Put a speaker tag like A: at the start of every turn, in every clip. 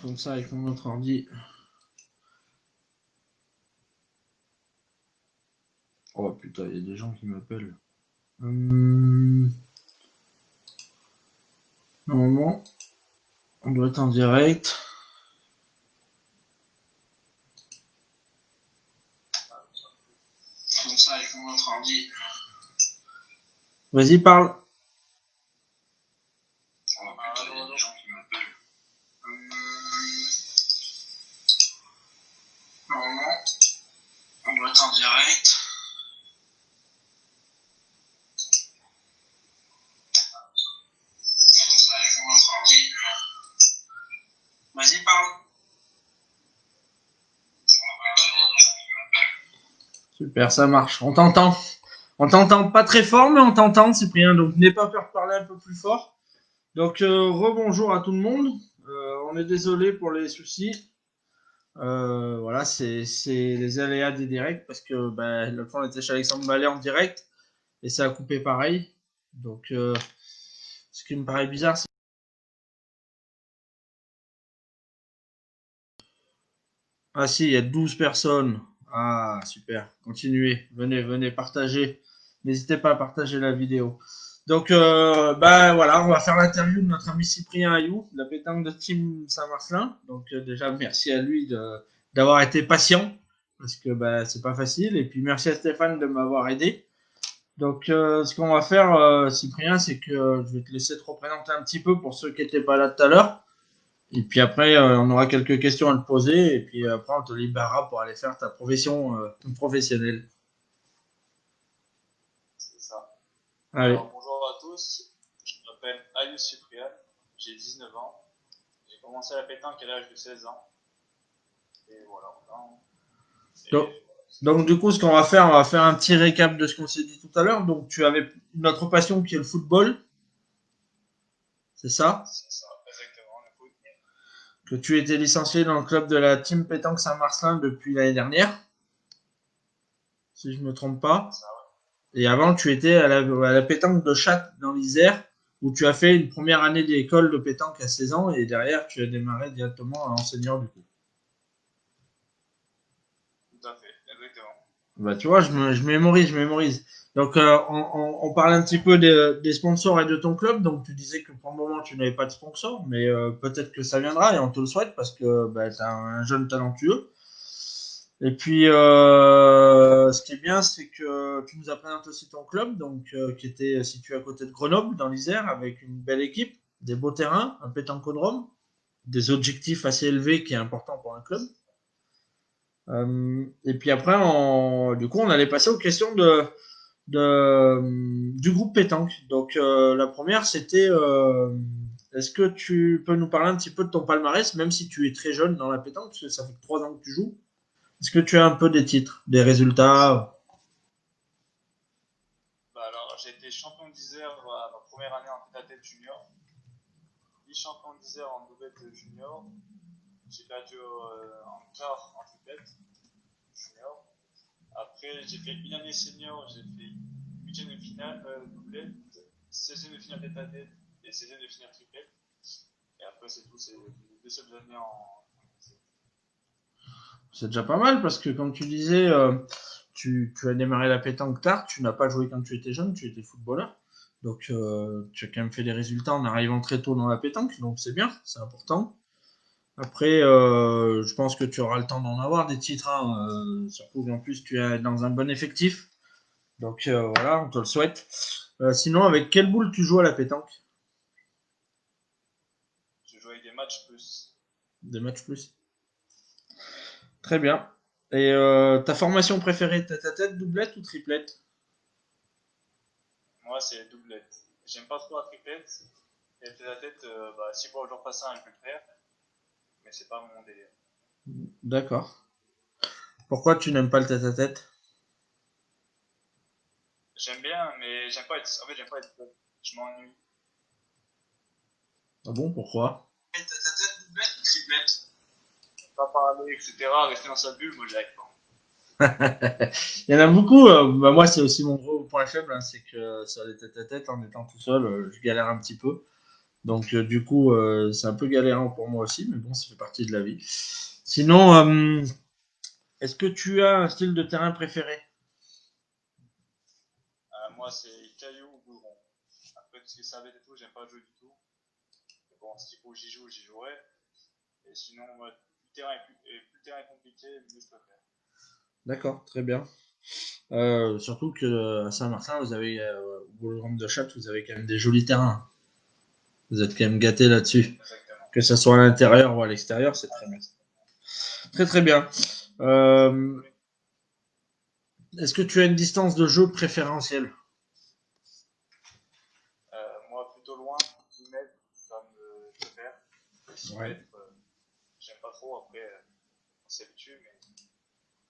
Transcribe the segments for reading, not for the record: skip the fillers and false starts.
A: Comme ça avec mon autre ordi. Oh putain, il y a des gens qui m'appellent. Normalement, on doit être en direct. Comme ça avec mon autre ordi. Vas-y, parle. Oh putain, il y a des gens qui m'appellent. Normalement, on doit être en direct. Comme ça avec mon autre ordi. Vas-y, parle. Super, ça marche. On t'entend. On t'entend pas très fort, mais on t'entend, Cyprien. Donc n'aie pas peur de parler un peu plus fort. Donc rebonjour à tout le monde. On est désolé pour les soucis. Voilà, c'est les aléas des directs parce que l'autre fois on était chez Alexandre Mallet en direct et ça a coupé pareil. Donc ce qui me paraît bizarre, c'est... Ah si, il y a 12 personnes. Ah super, continuez, venez, partagez. N'hésitez pas à partager la vidéo. Donc voilà, on va faire l'interview de notre ami Cyprien Ayou, de la pétanque de Team Saint-Marcelin. Donc déjà merci à lui d'avoir été patient parce que c'est pas facile. Et puis merci à Stéphane de m'avoir aidé. Donc ce qu'on va faire, Cyprien, c'est que je vais te laisser te représenter un petit peu pour ceux qui n'étaient pas là tout à l'heure. Et puis après, on aura quelques questions à te poser. Et puis après, on te libérera pour aller faire ta profession professionnelle.
B: C'est ça.
A: Allez.
B: Alors, bonjour à tous, je m'appelle Ayou Cyprien, j'ai 19 ans. J'ai commencé la pétanque à l'âge de 16 ans. Et voilà.
A: Donc, du coup, ce qu'on va faire, on va faire un petit récap de ce qu'on s'est dit tout à l'heure. Donc, tu avais une autre passion qui est le football, c'est ça?
B: C'est ça, exactement, le foot.
A: Que tu étais licencié dans le club de la Team Pétanque Saint-Marcelin depuis l'année dernière, si je me trompe pas.
B: Ça,
A: Et avant, tu étais à la pétanque de Châtes dans l'Isère, où tu as fait une première année d'école de pétanque à 16 ans, et derrière, tu as démarré directement à enseignant du coup.
B: tout à fait, exactement.
A: Bah, tu vois, je mémorise. Donc, on parle un petit peu des sponsors et de ton club. Donc, tu disais que pour le moment, tu n'avais pas de sponsor, mais peut-être que ça viendra et on te le souhaite parce que tu es un jeune talentueux. Et puis, ce qui est bien, c'est que tu nous as présenté aussi ton club, donc qui était situé à côté de Grenoble, dans l'Isère, avec une belle équipe, des beaux terrains, un pétanquodrome, des objectifs assez élevés, qui est important pour un club. Et puis après, du coup, on allait passer aux questions du groupe pétanque. Donc, la première, c'était est-ce que tu peux nous parler un petit peu de ton palmarès, même si tu es très jeune dans la pétanque, parce que ça fait que 3 ans que tu joues. Est-ce que tu as un peu des titres, des résultats?
B: Alors, j'ai été champion d'Isère à ma première année en tête-à-tête junior, vice-champion d'Isère en doublette junior. J'ai perdu en quart en triplette junior. Après, j'ai fait une année senior, j'ai fait 8e de finale doublette, 16e de finale tête-à-tête et 16e de finale triplette. Et après, c'est tout, c'est les 2 seules années en.
A: C'est déjà pas mal parce que, comme tu disais, tu as démarré la pétanque tard, tu n'as pas joué quand tu étais jeune, tu étais footballeur. Donc, tu as quand même fait des résultats en arrivant très tôt dans la pétanque, donc c'est bien, c'est important. Après, je pense que tu auras le temps d'en avoir des titres, hein, surtout qu'en plus tu es dans un bon effectif. Donc voilà, on te le souhaite. Sinon, avec quelle boule tu joues à la pétanque?
B: Je joue avec des matchs plus.
A: Des matchs plus. Très bien. Et ta formation préférée, tête à tête, doublette ou triplette?
B: Moi, c'est doublette. J'aime pas trop la triplette. Et tête-à-tête, si pour le jour passant, je peux le faire. Mais c'est pas mon délire.
A: D'accord. Pourquoi tu n'aimes pas le tête à tête?
B: J'aime bien, mais j'aime pas être. En fait, j'aime pas être. Je m'ennuie.
A: Ah bon, pourquoi?
B: Tête-à-tête, doublette ou triplette? Pas parler, etc. Rester dans sa bulle, moi, j'y arrive pas.
A: Il y en a beaucoup. Moi, c'est aussi mon gros point faible, hein, c'est que sur les tête à tête, en étant tout seul, je galère un petit peu. Donc, du coup, c'est un peu galérant pour moi aussi, mais bon, ça fait partie de la vie. Sinon, est-ce que tu as un style de terrain préféré?
B: Moi, c'est caillou ou goudron. Après, tout ce qui est serviette et tout, j'aime pas jouer du tout. Mais bon, s'il faut que j'y jouerai. Et sinon, plus le terrain plus le terrain est compliqué, mieux je préfère.
A: D'accord, très bien. Surtout que à Saint-Martin, vous avez, au Boulevard de Châtes, vous avez quand même des jolis terrains. Vous êtes quand même gâtés là-dessus.
B: Exactement.
A: Que ce soit à l'intérieur ou à l'extérieur, c'est très bien. Très très bien. Euh, Est-ce que tu as une distance de jeu préférentielle?
B: Moi, plutôt loin, 10 mètres, ça me préfère. 6
A: Ouais.
B: mètres, j'aime pas trop. Après, on s'habitue, mais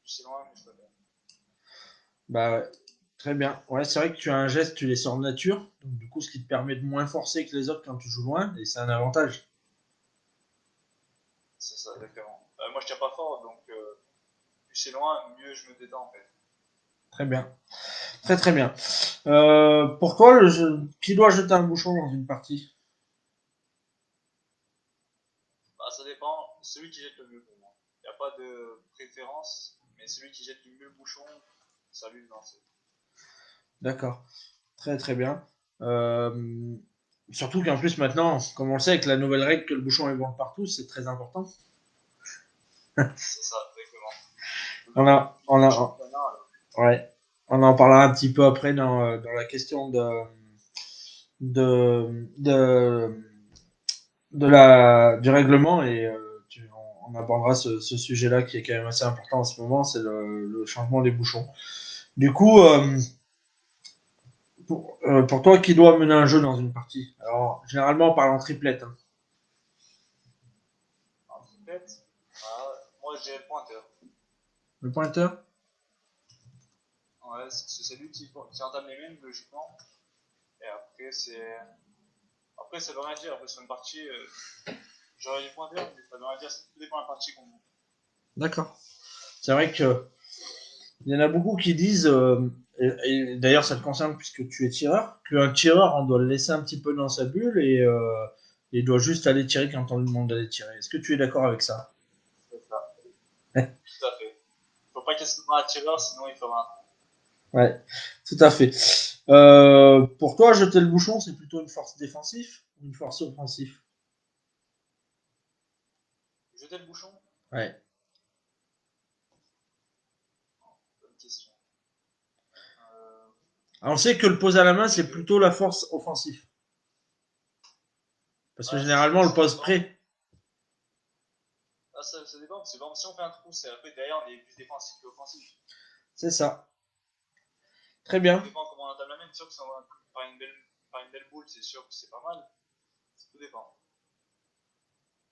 B: c'est loin, mais je préfère.
A: Bah ouais. Très bien. Ouais, c'est vrai que tu as un geste, tu les sors de nature. Donc, du coup, ce qui te permet de moins forcer que les autres quand tu joues loin. Et c'est un avantage.
B: C'est ça, exactement. Moi, je tiens pas fort, donc plus c'est loin, mieux je me détends en fait.
A: Très bien. Très très bien. Pourquoi qui doit jeter un bouchon dans une partie?
B: Bah, ça dépend, celui qui jette le mieux pour moi. Il n'y a pas de préférence, mais celui qui jette le mieux le bouchon, ça lui de lancer.
A: D'accord. Très très bien. Euh, Surtout qu'en plus maintenant, comme on le sait, avec la nouvelle règle que le bouchon est bon partout, c'est très important.
B: C'est ça, exactement.
A: On
B: Vu,
A: a,
B: vu
A: on
B: le
A: a,
B: championnat, alors.
A: ouais, on en parlera un petit peu après dans la question de, du règlement et on abordera ce sujet-là qui est quand même assez important en ce moment, c'est le changement des bouchons. Du coup, pour toi, qui doit mener un jeu dans une partie? Alors, généralement, on parle en triplette. Hein.
B: En fait, moi j'ai le pointeur.
A: Le pointeur?
B: Ouais, c'est lui qui entame les mêmes logiquement. Et après, ça veut rien dire. Après, sur une partie, j'aurais du pointeur, mais ça veut rien dire. Tout dépend de la partie qu'on joue.
A: D'accord. C'est vrai que il y en a beaucoup qui disent, et d'ailleurs ça te concerne puisque tu es tireur, qu'un tireur, on doit le laisser un petit peu dans sa bulle et il doit juste aller tirer quand on lui demande d'aller tirer. Est-ce que tu es d'accord avec ça?
B: C'est ça. Tout à fait. Faut pas qu'il se prenne un tireur, sinon il fera un trou.
A: Ouais, tout à fait. Pour toi, jeter le bouchon, c'est plutôt une force défensive ou une force offensive?
B: Jeter le bouchon?
A: Ouais.
B: Bonne question. Euh,
A: Alors, on sait que le pose à la main,
B: les
A: c'est
B: deux.
A: plutôt la force offensive. Parce que
B: Ouais,
A: généralement, on le
B: ça
A: pose
B: dépend.
A: près.
B: Ça dépend, parce que par exemple, si on fait un trou, c'est après derrière on est plus défensif qu'offensif.
A: C'est ça. Très bien.
B: Tout dépend comment on entame la main. C'est sûr que si on par une belle boule, c'est sûr que c'est pas mal. Tout dépend.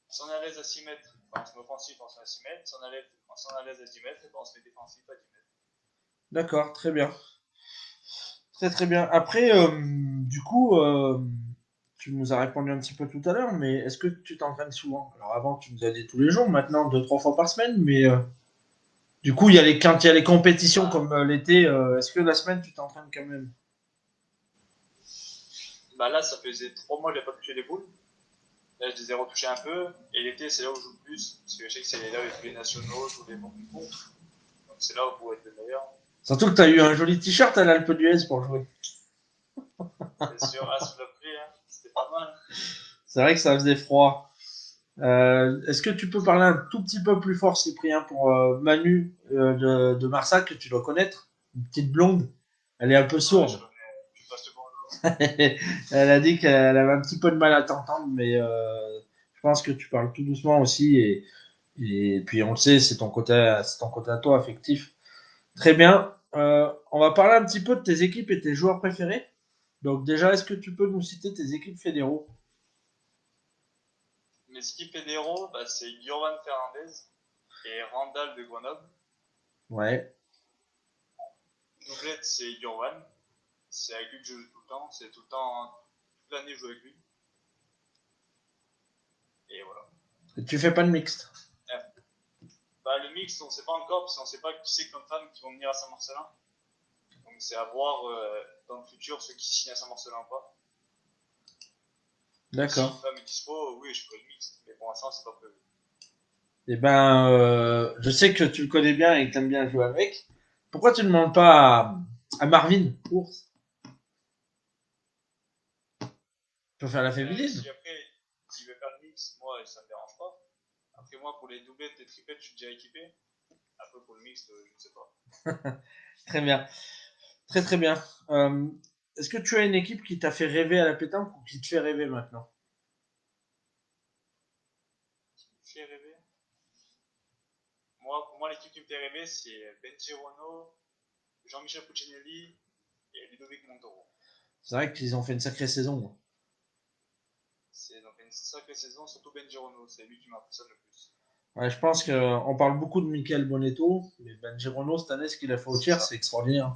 B: Si on est à l'aise à 6 mètres, ben on se met offensif, on se met à 6 mètres. Si on est à l'aise à 10 mètres, ben on se met défensif à 10 mètres.
A: D'accord, très bien. Très très bien. Après, du coup, tu nous as répondu un petit peu tout à l'heure, mais est-ce que tu t'entraînes souvent? Alors avant, tu nous as dit tous les jours, maintenant deux, trois fois par semaine, mais du coup, quand il y a les compétitions
B: Bah,
A: comme l'été, est-ce que la semaine, tu t'entraînes quand même?
B: bah là, ça faisait 3 mois que j'ai pas touché les boules. Là, je les ai retouchés un peu. Et l'été, c'est là où je joue le plus. Parce que je sais que c'est là où il y a tous les nationaux, tous les bons concours. Donc c'est là où vous être le meilleur.
A: Surtout que tu as eu un joli t-shirt à l'Alpe d'Huez pour jouer.
B: C'est sûr, sous la pluie, hein. C'était pas mal.
A: C'est vrai que ça faisait froid. Est-ce que tu peux parler un tout petit peu plus fort, Cyprien, pour Manu de Marsac, que tu dois connaître? Une petite blonde. Elle est un peu
B: Ouais, je
A: sourde.
B: connais. Je passe le bonjour.
A: Elle a dit qu'elle avait un petit peu de mal à t'entendre, mais je pense que tu parles tout doucement aussi. Et puis on le sait, c'est ton côté à toi, affectif. Très bien. On va parler un petit peu de tes équipes et tes joueurs préférés. Donc déjà, est-ce que tu peux nous citer tes équipes fédéraux?
B: Mes équipes fédéraux, bah, c'est Jovan Fernandez et Randall de Grenoble.
A: Ouais.
B: Doublette, c'est Jovan. C'est avec lui que je joue tout le temps. C'est tout le temps, toute l'année, je joue avec lui. Et voilà.
A: Et tu fais pas de mixte.
B: Bah, le mix, on sait pas encore, parce qu'on sait pas qui c'est comme femmes qui vont venir à Saint-Marcelin. Donc c'est à voir dans le futur ceux qui signent à Saint-Marcelin ou pas. Si une
A: D'accord.
B: femme est dispo, oui, je ferai le mixte. Mais pour l'instant, c'est pas prévu.
A: Eh ben, je sais que tu le connais bien et que t'aimes bien jouer avec. Pourquoi tu ne demandes pas à Marvin Ours? Tu peux faire la féminine.
B: Si après, s'il veut faire le mix, moi, ça me dérange pas. Après, moi, pour les doublettes et triplettes, je suis déjà équipé. Après, pour le mixte, je ne sais pas.
A: Très bien. Très très bien. Euh, Est-ce que tu as une équipe qui t'a fait rêver à la pétanque ou qui te fait rêver maintenant?
B: Fait rêver. Moi, pour moi, l'équipe qui me fait rêver, c'est Benji Renault, Jean-Michel Puccinelli et Ludovic Montoro.
A: C'est vrai qu'ils ont fait une sacrée saison.
B: C'est donc une sacrée saison, surtout Benji Renault. C'est lui qui m'impressionne le plus.
A: Ouais, je pense qu'on parle beaucoup de Michael Bonetto, mais Ben Girono, cette année, ce qu'il a fait au
B: C'est
A: tir,
B: ça.
A: c'est extraordinaire.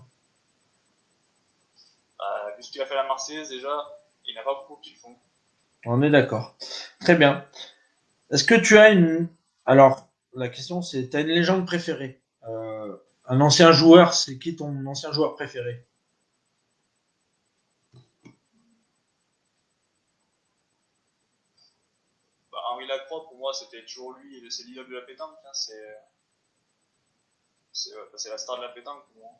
B: Vu ce qu'il a fait à la Marseillaise, déjà, il n'y en a pas beaucoup qui le font.
A: On est d'accord. Très bien. Est-ce que tu as une... Alors, la question c'est, tu as une légende préférée? Un ancien joueur, c'est qui ton ancien joueur préféré?
B: Bah, Henri Lacroix, pour moi, c'était toujours lui, c'est l'idole de la pétanque. Hein. C'est la star de la pétanque pour moi.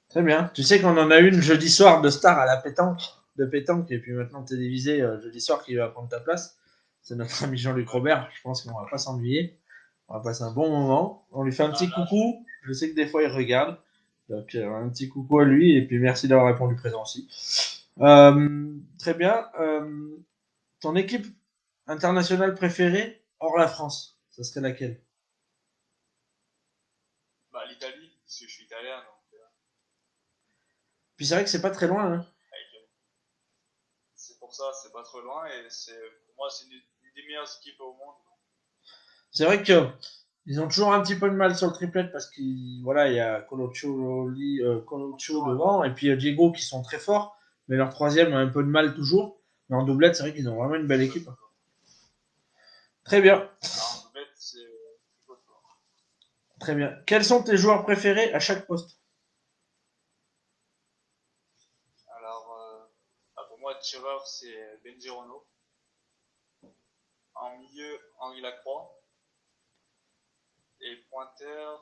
A: Très bien. Tu sais qu'on en a une jeudi soir de star à la pétanque, de pétanque, et puis maintenant télévisée jeudi soir qui va prendre ta place. C'est notre ami Jean-Luc
B: Ouais.
A: Robert. Je pense qu'on va pas s'ennuyer. On va passer un bon moment. On lui fait un
B: Ah,
A: petit
B: là,
A: coucou. Je sais que des fois il regarde. Donc un petit coucou à lui et puis merci d'avoir répondu présent aussi. Très bien. Ton équipe internationale préférée hors la France, ça serait laquelle?
B: bah, l'Italie, parce que je suis italien, donc
A: Puis c'est vrai que c'est pas très loin. Hein.
B: c'est pour ça, c'est pas trop loin et pour moi, c'est une des meilleures équipes au monde.
A: C'est vrai que ils ont toujours un petit peu de mal sur le triplet parce qu'il voilà, il y a Coluccio
B: Coluccio,
A: devant et puis Diego qui sont très forts, mais leur troisième a un peu de mal toujours. Mais en doublette, c'est vrai qu'ils ont vraiment une belle
B: je suis
A: équipe.
B: d'accord.
A: Très bien,
B: Alors, en doublette, c'est plutôt fort.
A: très bien. Quels sont tes joueurs préférés à chaque poste?
B: Alors, pour moi, tireur, c'est Benji Renault. En milieu, Henri Lacroix. Et pointeur,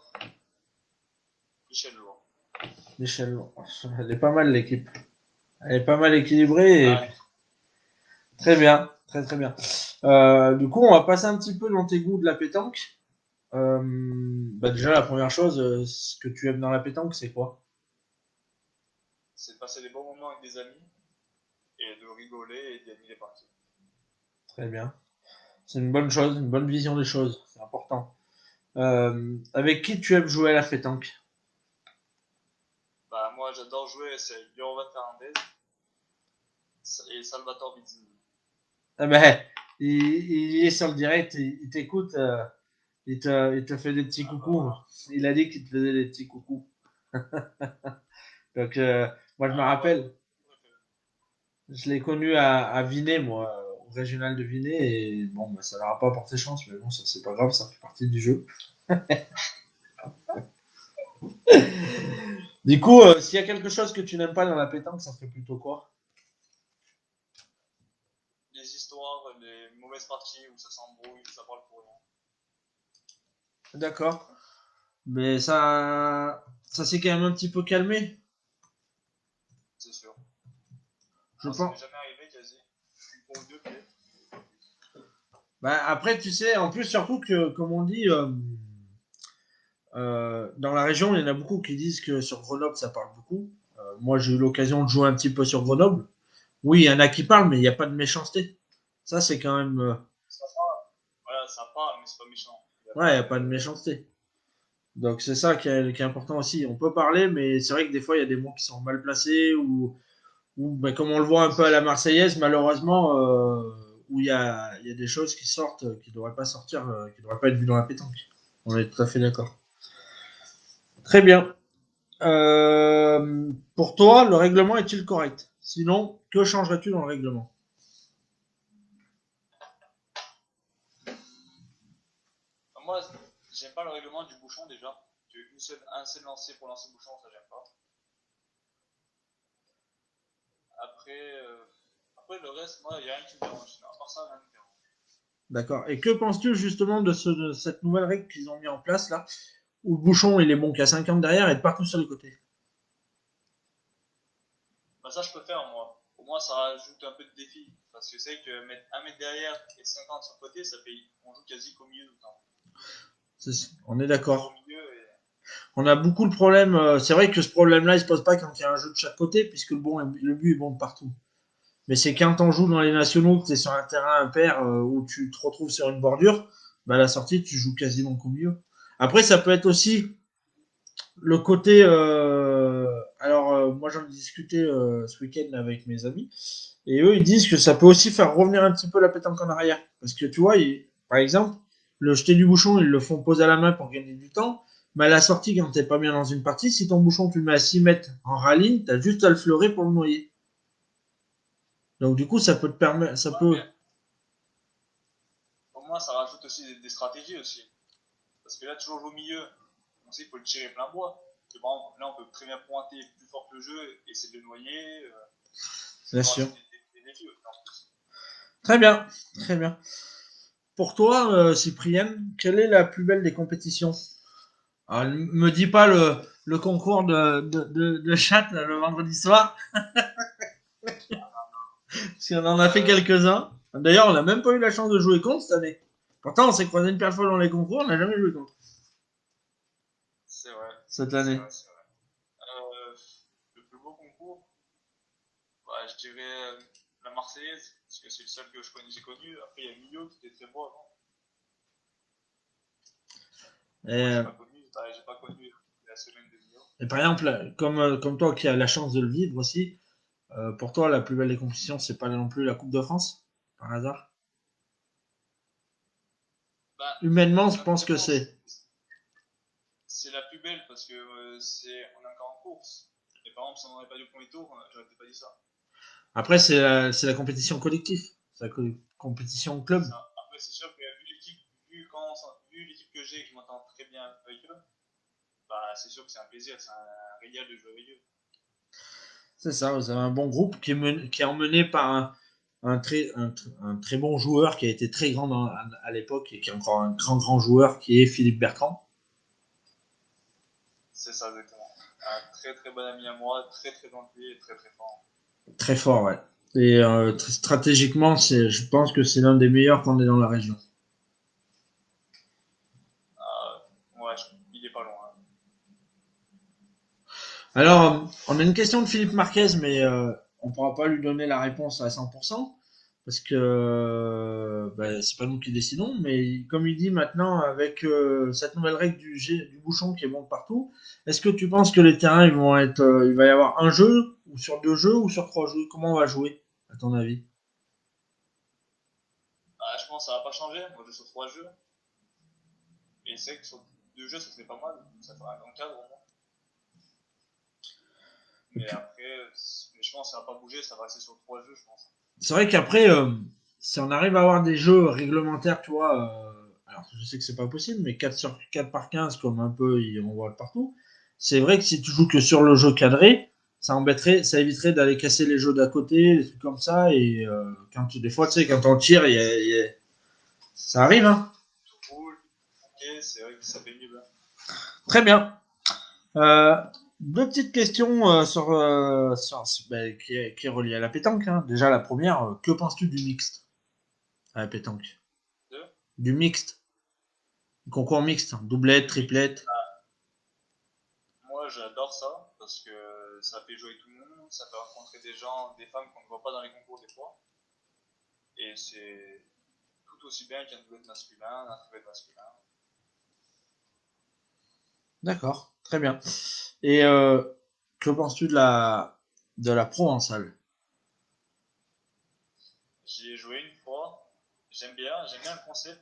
B: Michel Lourd.
A: Michel, elle est pas mal l'équipe. Elle est pas mal équilibrée et
B: Ah,
A: très bien, très très bien. Du coup, on va passer un petit peu dans tes goûts de la pétanque. Déjà, la première chose, ce que tu aimes dans la pétanque, c'est quoi?
B: c'est de passer des bons moments avec des amis et de rigoler et de gagner les parties.
A: Très bien. C'est une bonne chose, une bonne vision des choses. C'est important. Avec qui tu aimes jouer à la pétanque?
B: Bah, moi, j'adore jouer, c'est Jovan Fernandez et Salvatore Bizzini.
A: Ah ben, il est sur le direct, il t'écoute, il te fait des petits
B: Ah, bah
A: coucous.
B: voilà.
A: Il a dit qu'il te faisait des petits coucous. Donc, moi, je me
B: Ah, ouais.
A: rappelle, je l'ai connu à Vinay, moi, au régional de Vinay, et bon, bah, ça leur a pas porté chance, mais bon, ça, c'est pas grave, ça fait partie du jeu. Du coup, s'il y a quelque chose que tu n'aimes pas dans la pétanque, ça serait plutôt quoi?
B: Les histoires, les mauvaises parties où ça s'embrouille, ça parle pour rien.
A: D'accord. Mais ça s'est quand même un petit peu calmé,
B: C'est sûr.
A: je
B: Moi, ça m'est
A: pense.
B: jamais arrivé quasi. Une fois ou deux, peut-être.
A: Bah, après, tu sais, en plus, surtout que, comme on dit, dans la région, il y en a beaucoup qui disent que sur Grenoble, ça parle beaucoup. Moi, j'ai eu l'occasion de jouer un petit peu sur Grenoble. Oui, il y en a qui parlent, mais il n'y a pas de méchanceté. Ça, c'est quand même.
B: Ça parle. Voilà, ça parle, mais c'est pas méchant. Il n'y a
A: Ouais, il
B: pas
A: n'y a pas de
B: de.
A: méchanceté. Donc, c'est ça qui est important aussi. On peut parler, mais c'est vrai que des fois, il y a des mots qui sont mal placés ou ben, comme on le voit un peu
B: C'est
A: à la
B: sûr.
A: Marseillaise, malheureusement, où il y a des choses qui sortent, qui ne devraient pas sortir, qui ne devraient pas être vues dans la pétanque. On est tout à fait d'accord. Très bien. Pour toi, le règlement est-il correct? Sinon, que changerais-tu dans le règlement?
B: Moi, j'aime pas le règlement du bouchon déjà. Un seul lancer pour lancer le bouchon, ça j'aime pas. Après, après, le reste, moi, il n'y a rien qui me dérange. À part ça, rien qui me dérange.
A: D'accord. Et que penses-tu justement de cette nouvelle règle qu'ils ont mis en place là, où le bouchon il est bon qu'à 50 derrière et de partout sur les côtés?
B: Bah, ça, je préfère, moi. Pour moi, ça rajoute un peu de défi. Parce que c'est que mettre 1 mètre derrière et 50 sur le côté, ça fait. On joue quasi qu'au milieu tout le temps.
A: On est
B: On joue au
A: d'accord.
B: milieu et.
A: On a beaucoup le problème. C'est vrai que ce problème-là, il se pose pas quand il y a un jeu de chaque côté, puisque le but est bon de partout. Mais c'est quand on joue dans les nationaux, que tu es sur un terrain impair où tu te retrouves sur une bordure, bah à la sortie, tu joues quasiment qu'au milieu. Après, ça peut être aussi le côté. Moi, j'en ai discuté ce week-end avec mes amis, et eux, ils disent que ça peut aussi faire revenir un petit peu la pétanque en arrière. Parce que tu vois, par exemple, le jeté du bouchon, ils le font poser à la main pour gagner du temps. Mais à la sortie, quand t'es pas bien dans une partie, si ton bouchon, tu le mets à 6 mètres en rallye, t'as juste à le fleurer pour le noyer. Donc, du coup, ça peut te permettre. Ça
B: Ouais,
A: peut.
B: mais pour moi, ça rajoute aussi des stratégies aussi. Parce que là, toujours jouer au milieu, on sait qu'il faut le tirer plein bois. Et par exemple, là, on peut très bien pointer plus fort que le jeu, essayer de le noyer. Ça
A: Bien
B: peut
A: sûr.
B: rajouter des défis en plus.
A: Très bien. Très bien. Pour toi, Cyprien, quelle est la plus belle des compétitions? Alors, me dis pas le concours de chat là, le vendredi soir, parce qu'on en a fait
B: Euh,
A: quelques-uns. D'ailleurs, on n'a même pas eu la chance de jouer contre cette année. Pourtant, on s'est croisé une paire de fois dans les concours, on n'a jamais joué contre
B: c'est vrai,
A: cette
B: c'est
A: année.
B: vrai, c'est vrai. Euh, le plus beau concours, bah, je dirais la Marseillaise, parce que c'est le seul que j'ai connu. Après, il y a Millau qui était très beau avant.
A: Et,
B: Mais moi, j'ai pas connu la semaine de Millau.
A: et par exemple, comme toi qui as la chance de le vivre aussi, pour toi, la plus belle des compétitions, c'est pas non plus la Coupe de France, par hasard?
B: Bah,
A: Humainement, je
B: la Coupe
A: pense
B: de
A: que
B: France,
A: c'est.
B: c'est la plus belle parce que on est encore en course. Et par exemple, si on n'aurait pas du premier tour, j'aurais peut-être pas dit ça.
A: Après, c'est la compétition collective, c'est la compétition
B: C'est
A: club.
B: ça. Après, c'est sûr que vu l'équipe que j'ai, que je m'entends très bien avec eux, bah, c'est sûr que c'est un plaisir, c'est un régal de jouer avec eux.
A: C'est ça, vous avez un bon groupe qui est emmené par un très bon joueur qui a été très grand à l'époque et qui est encore un grand joueur qui est Philippe Bertrand.
B: C'est ça, exactement. Un très très bon ami à moi, très très gentil et très très fort.
A: Très fort, ouais. Et stratégiquement, je pense que c'est l'un des meilleurs qu'on ait dans la région.
B: Ouais, il est pas loin.
A: Alors, on a une question de Philippe Marquez, mais on ne pourra pas lui donner la réponse à 100%, parce que c'est pas nous qui décidons, mais comme il dit maintenant, avec cette nouvelle règle du bouchon qui est bon partout, est-ce que tu penses que les terrains, il va y avoir un jeu, ou sur deux jeux, ou sur trois jeux? Comment on va jouer, à ton avis?
B: Je pense que ça va pas changer. Moi, je joue sur 3 jeux. Et c'est que sur 2 jeux, ça serait pas mal. Ça ferait un grand cadre au moins.
A: Et
B: Mais
A: puis,
B: après, je pense que ça va pas bouger, ça va rester sur 3 jeux, je pense.
A: c'est vrai qu'après, si on arrive à avoir des jeux réglementaires, tu vois, alors je sais que c'est pas possible, mais 4 sur 4 par 15, comme un peu on voit partout, c'est vrai que si tu joues que sur le jeu cadré, ça éviterait d'aller casser les jeux d'à côté, des trucs comme ça, et des fois, tu sais, quand on tire, ça arrive, hein.
B: Tout roule, ok, c'est vrai que ça fait mieux.
A: Très bien. Euh, Deux petites questions qui est reliée à la pétanque, hein. Déjà, la première, que penses-tu du mixte à la pétanque?
B: Deux.
A: Du mixte. Concours mixte, doublette,
B: Du mix.
A: triplette.
B: Moi, j'adore ça parce que ça fait jouer tout le monde, ça fait rencontrer des gens, des femmes qu'on ne voit pas dans les concours des fois. Et c'est tout aussi bien qu'un double masculin, un triplette masculin.
A: D'accord, très bien. Et que penses-tu de la provençale?
B: J'y ai joué une fois, j'aime bien le concept,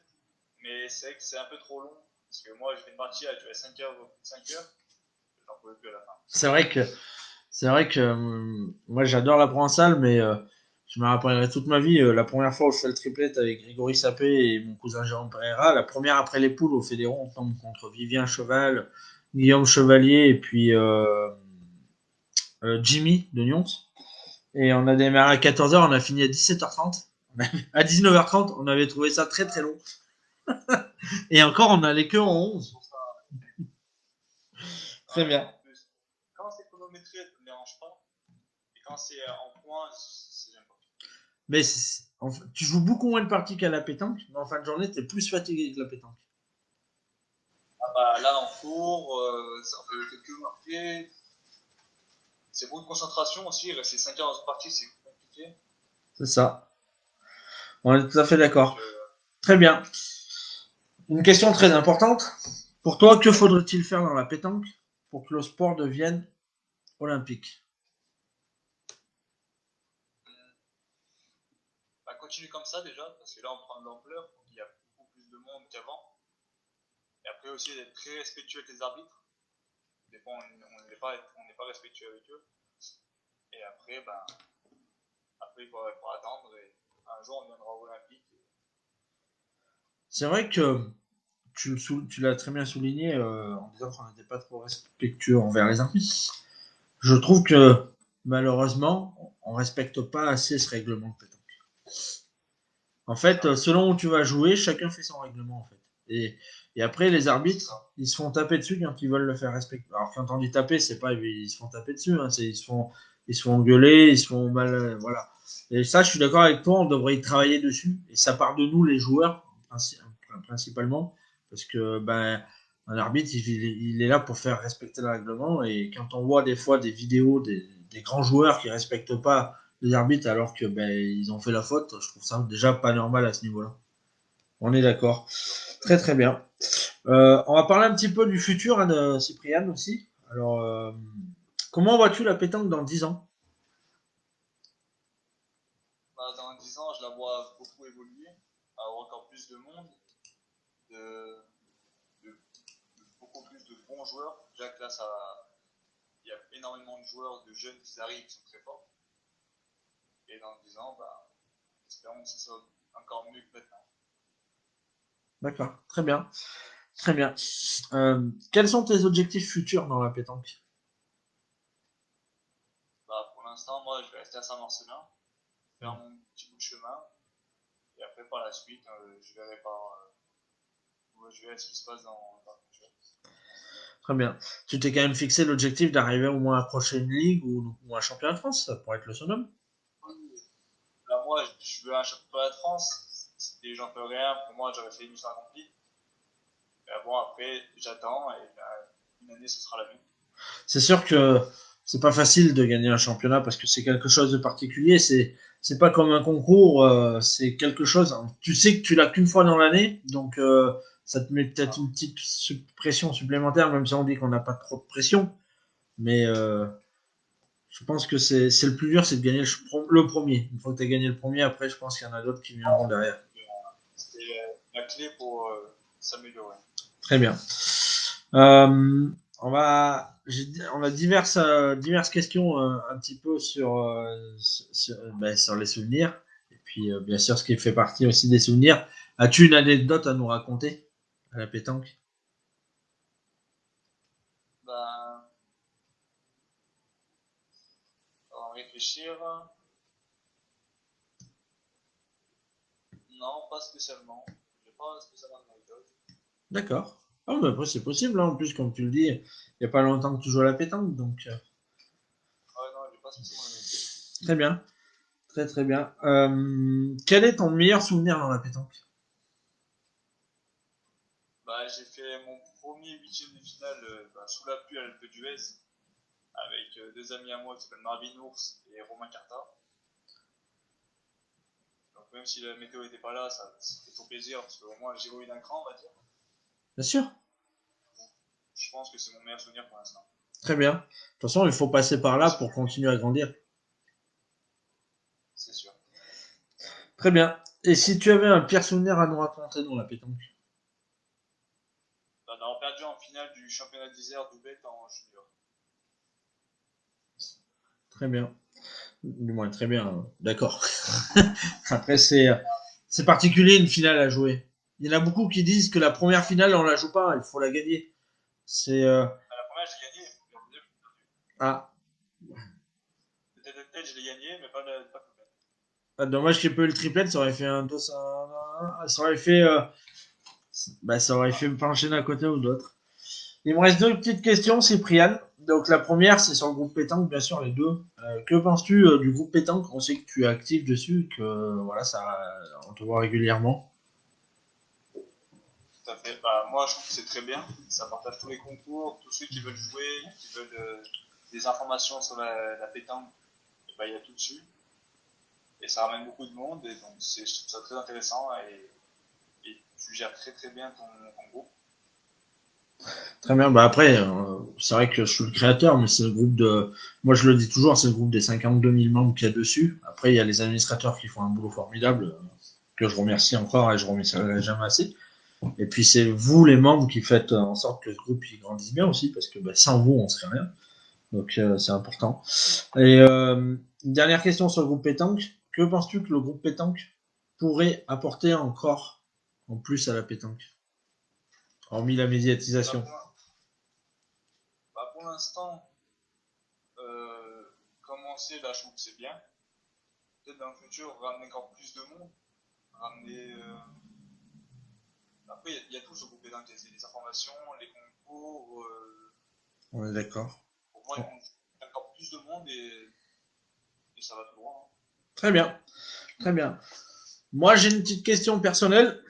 B: mais c'est vrai que c'est un peu trop long. Parce que moi, j'ai fait une partie, elle a duré 5 heures, 5 heures, j'en pouvais plus à la fin.
A: C'est vrai que moi j'adore la provençale, mais je me rappellerai toute ma vie la première fois où je fais le triplet avec Grégory Sapé et mon cousin Jérôme Pereira. La première après les poules au Fédéron, on tombe contre Vivien Cheval, Guillaume Chevalier et puis Jimmy de Nyons. Et on a démarré à 14h, on a fini à 17h30. À 19h30, on avait trouvé ça très très long. Et encore, on allait que en 11.
B: Pour ça,
A: Très
B: ouais,
A: bien.
B: en plus. Quand c'est chronométré, ça ne me dérange pas. Et quand c'est en points, j'aime pas.
A: Mais tu joues beaucoup moins de parties qu'à la pétanque, mais en fin de journée, t'es plus fatigué que la pétanque.
B: Ah bah, là, en cours, ça fait quelques marqués. C'est beaucoup de concentration aussi. Rester 5 heures dans une partie, c'est compliqué.
A: C'est ça. On est tout à fait
B: Donc,
A: d'accord. Très bien. Une question très importante. Pour toi, que faudrait-il faire dans la pétanque pour que le sport devienne olympique?
B: bah, continue comme ça déjà, parce que là, on prend de l'ampleur. Il y a beaucoup plus de monde qu'avant. Et après aussi, d'être très respectueux avec les arbitres. Des fois, on n'est pas respectueux avec eux. Et après, ben, après il faut attendre. Et un jour, on deviendra olympique.
A: C'est vrai que tu l'as très bien souligné en disant qu'on n'était pas trop respectueux envers les arbitres. Je trouve que malheureusement, on respecte pas assez ce règlement de pétanque. En
B: C'est
A: fait,
B: ça.
A: selon où tu vas jouer, chacun fait son règlement en fait. Et après, les
B: C'est
A: arbitres,
B: ça.
A: ils se font taper dessus quand ils veulent le faire respecter. Alors quand on dit taper, c'est pas ils se font taper dessus, hein, ils se font engueuler, ils se font mal, voilà. Et ça, je suis d'accord avec toi, on devrait y travailler dessus. Et ça part de nous, les joueurs, principalement, parce que ben un arbitre, il est là pour faire respecter le règlement. Et quand on voit des fois des vidéos des grands joueurs qui respectent pas les arbitres alors que ben ils ont fait la faute, je trouve ça déjà pas normal à ce niveau-là. On est d'accord.
B: Je suis
A: Très
B: complètement
A: très
B: d'accord.
A: bien. On va parler un petit peu du futur, hein, de Cyprien aussi. Alors, comment vois-tu la pétanque dans 10 ans?
B: Bah, dans 10 ans, je la vois beaucoup évoluer, avoir encore plus de monde, de, de beaucoup plus de bons joueurs. Déjà que là, il y a énormément de joueurs, de jeunes qui arrivent, qui sont très forts. Et dans 10 ans, bah, espérons que ça soit encore mieux que maintenant.
A: D'accord, très bien, très bien. Quels sont tes objectifs futurs dans la pétanque?
B: Bah, pour l'instant, moi, je vais rester à Saint-Marcelin, faire mon petit bout de chemin. Et après, par la suite, je verrai ce qui se passe dans le futur.
A: Très bien. Tu t'es quand même fixé l'objectif d'arriver au moins à accrocher une ligue ou un championnat de France, ça pourrait être le summum.
B: Là, moi, je veux un championnat de France. Si j'en fais rien, pour moi, j'aurais fait une mission accomplie. Mais bon, après, j'attends et une année, ce sera la même.
A: C'est sûr que c'est pas facile de gagner un championnat parce que c'est quelque chose de particulier. C'est pas comme un concours, c'est quelque chose. Tu sais que tu l'as qu'une fois dans l'année, donc ça te met
B: C'est
A: peut-être
B: ça.
A: une petite pression supplémentaire, même si on dit qu'on n'a pas trop de pression. Mais je pense que c'est le plus dur, c'est de gagner le premier. Une fois que tu as gagné le premier, après, je pense qu'il y en a d'autres qui viendront derrière.
B: C'est la clé pour s'améliorer.
A: Très bien. On a diverses questions un petit peu sur les souvenirs. Et puis, bien sûr, ce qui fait partie aussi des souvenirs. As-tu une anecdote à nous raconter à la pétanque?
B: Ben, on va réfléchir. Non, pas spécialement. J'ai pas spécialement d'anecdote.
A: D'accord. Ah, mais après, c'est possible, hein. En plus, comme tu le dis, il n'y a pas longtemps que tu joues à la pétanque. Donc,
B: Ah ouais, non, j'ai pas spécialement d'anecdote.
A: très bien. Très, très bien. Quel est ton meilleur souvenir dans la pétanque?
B: Bah, j'ai fait mon premier huitième de finale sous la pluie à l'Alpe d'Huez avec deux amis à moi qui s'appellent Marvin Ours et Romain Carta. Donc même si la météo n'était pas là, ça fait tout plaisir parce qu'au moins j'ai eu d'un cran, on va dire.
A: Bien sûr.
B: Je pense que c'est mon meilleur souvenir pour l'instant.
A: Très bien. De toute façon, il faut passer par là
B: Parce que
A: pour continuer à grandir.
B: c'est sûr.
A: Très bien. Et si tu avais un pire souvenir à nous raconter dans la pétanque?
B: On a perdu en finale du championnat d'Isère d'Oubet en junior.
A: Très bien. Du moins, très bien. D'accord. Après, c'est particulier une finale à jouer. Il y en a beaucoup qui disent que la première finale, on la joue pas, il faut la gagner. C'est
B: À la première, j'ai gagné. La deuxième,
A: ah,
B: peut-être triplette, je l'ai gagné, mais pas couplet.
A: Ah, dommage qu'il n'y ait pas eu le triplet, ça aurait fait un dos, ça aurait fait, ça aurait fait pencher d'un côté ou de l'autre. Il me reste deux petites questions, Cyprien. Donc la première, c'est sur le groupe pétanque, bien sûr, les deux. Que penses-tu du groupe pétanque? On sait que tu es actif dessus, que voilà, on te voit régulièrement.
B: Tout à fait. Bah, moi, je trouve que c'est très bien. Ça partage tous les concours, tous ceux qui veulent jouer, qui veulent des informations sur la pétanque, et bah, il y a tout dessus. Et ça ramène beaucoup de monde, et donc je trouve ça très intéressant. Et tu gères très très bien ton groupe.
A: Très bien. Bah après, c'est vrai que je suis le créateur, mais c'est le groupe de. Moi, je le dis toujours, c'est le groupe des 52 000 membres qu'il y a dessus. Après, il y a les administrateurs qui font un boulot formidable, que je remercie encore et je remercierai jamais assez. Et puis, c'est vous, les membres, qui faites en sorte que ce groupe il grandisse bien aussi, parce que bah, sans vous, on serait rien. Donc, c'est important. Et une dernière question sur le groupe pétanque. Que penses-tu que le groupe pétanque pourrait apporter encore en plus à la pétanque, hormis la
B: Bah,
A: médiatisation?
B: pour l'instant, commencer là, je trouve que c'est bien. Peut-être dans le futur, ramener encore plus de monde. Ramener. Après, il y a tout sur le groupe pétanque. Il y a les informations, les concours.
A: On est d'accord.
B: Pour moi, il y a encore plus de monde et ça va tout droit. Hein.
A: Très bien, très bien. Moi, j'ai une petite question personnelle,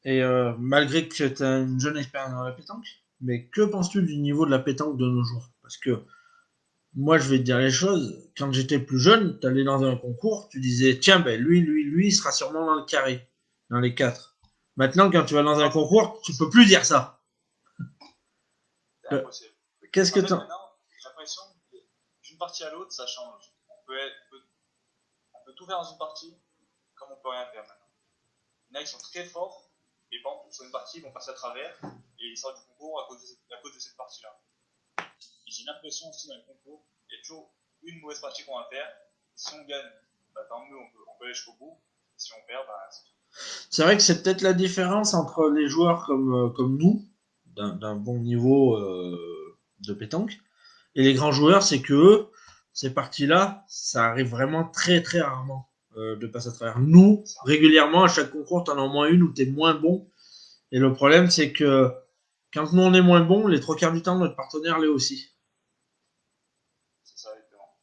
A: et malgré que tu as une jeune expérience dans la pétanque, mais que penses-tu du niveau de la pétanque de nos jours? Parce que moi, je vais te dire les choses, quand j'étais plus jeune, tu allais dans un concours, tu disais, tiens, ben lui, il sera sûrement dans le carré, dans les quatre. Maintenant, quand tu vas dans un concours, tu peux plus dire ça.
B: C'est impossible.
A: Qu'est-ce que
B: En fait,
A: tu...
B: maintenant, j'ai l'impression que d'une partie à l'autre, ça change. On peut tout faire dans une partie, comme on peut rien faire maintenant. Il y en a qui sont très forts, et bon, sur une partie, ils vont passer à travers, et ils sortent du concours à cause de cette partie-là. Et j'ai l'impression aussi dans les concours, il y a toujours une mauvaise partie qu'on va faire. Si on gagne, bah, tant mieux, on peut aller jusqu'au bout. Si on perd, bah, c'est tout.
A: C'est vrai que c'est peut-être la différence entre les joueurs comme nous, d'un bon niveau de pétanque, et les grands joueurs, c'est que eux, ces parties-là, ça arrive vraiment très très rarement de passer à travers. Nous, régulièrement, à chaque concours, t'en as au moins une où t'es moins bon. Et le problème, c'est que quand nous on est moins bon, les trois quarts du temps, notre partenaire l'est aussi.
B: C'est ça, exactement.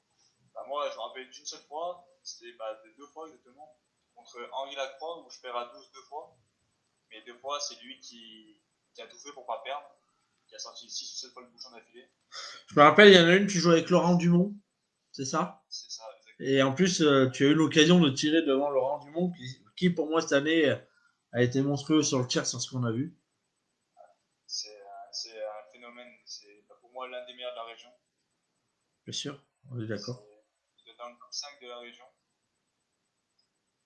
B: Bah, moi, je me rappelle d'une seule fois, c'était bah, deux fois exactement, contre Henri Lacroix, où je perds à 12 deux fois. Mais deux fois, c'est lui qui a tout fait pour pas perdre, qui a sorti 6 ou 7 fois le bouchon d'affilée.
A: Je me rappelle, il y en a une qui joue avec Laurent Dumont, c'est ça?
B: C'est ça, exactement.
A: Et en plus, tu as eu l'occasion de tirer devant Laurent Dumont, qui pour moi cette année a été monstrueux sur le tir, sur ce qu'on a vu.
B: C'est un phénomène, c'est bah, pour moi l'un des meilleurs de la région.
A: Bien sûr, on est d'accord.
B: Il est dans le top 5 de la région.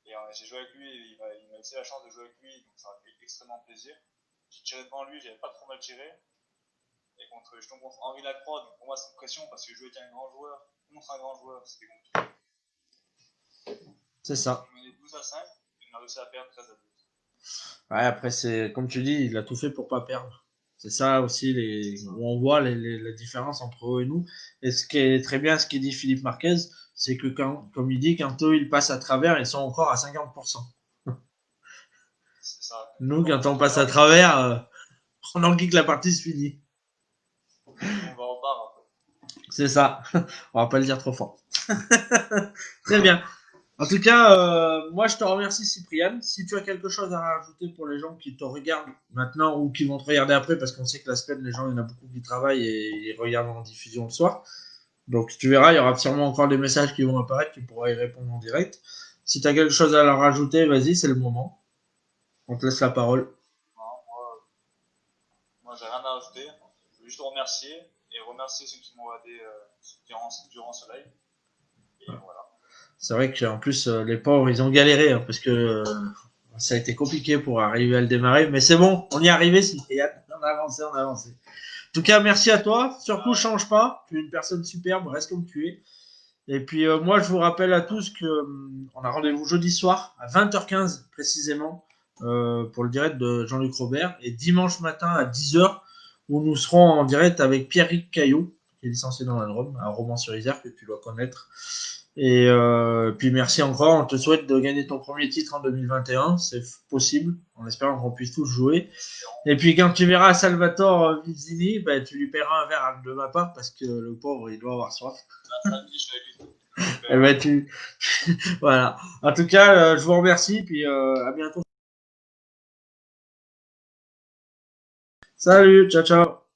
B: Et j'ai joué avec lui, et il m'a laissé la chance de jouer avec lui, donc ça m'a fait extrêmement plaisir. J'ai tiré devant lui, j'avais pas trop mal tiré. Et je tombe contre Henri Lacroix, donc pour moi c'est une pression parce que jouer avec un grand joueur contre un grand joueur, c'était compliqué.
A: C'est ça.
B: On menait 12 à 5 et on a réussi à perdre 13 à 12.
A: Ouais, après, c'est comme tu dis, il a tout fait pour pas perdre. C'est ça aussi où on voit la différence entre eux et nous. Et ce qui est très bien, ce qu'il dit Philippe Marquez, c'est que comme il dit, quand eux ils passent à travers, ils sont encore à 50%.
B: C'est ça.
A: Nous,
B: Quand on
A: quand
B: passe à
A: on passe à
B: travers,
A: travers, on enquille que la partie se finit.
B: on va au bar un
A: C'est ça. On va pas le dire trop fort. Très bien. En tout cas, moi je te remercie Cyprien. Si tu as quelque chose à rajouter pour les gens qui te regardent maintenant ou qui vont te regarder après, parce qu'on sait que la semaine, les gens, il y en a beaucoup qui travaillent et ils regardent en diffusion le soir. Donc tu verras, il y aura sûrement encore des messages qui vont apparaître, tu pourras y répondre en direct. Si tu as quelque chose à leur rajouter, vas-y, c'est le moment. On te laisse la parole.
B: Non, moi j'ai rien à ajouter. Je veux juste te remercier et remercier ceux qui m'ont aidé durant ce live. Et voilà.
A: C'est vrai qu'en plus, les pauvres, ils ont galéré, hein, parce que ça a été compliqué pour arriver à le démarrer. Mais c'est bon, on y est arrivé, Cyprien. On a avancé, on a avancé. En tout cas, merci à toi. Surtout, change pas. Tu es une personne superbe, reste comme tu es. Et puis, moi, je vous rappelle à tous que on a rendez-vous jeudi soir à 20h15 précisément pour le direct de Jean-Luc Robert et dimanche matin à 10h où nous serons en direct avec Pierrick Caillot, qui est licencié dans la Drôme, à Romans-sur-Isère, que tu dois connaître. Et puis merci encore. On te souhaite de gagner ton premier titre en 2021. C'est possible, en espérant qu'on puisse tous jouer. Et puis quand tu verras Salvatore Vizzini, ben, tu lui paieras un verre de ma part parce que le pauvre, il doit avoir soif.
B: Samedi, je suis avec lui.
A: Et ben, voilà. En tout cas, je vous remercie. Puis à bientôt. Salut, ciao, ciao.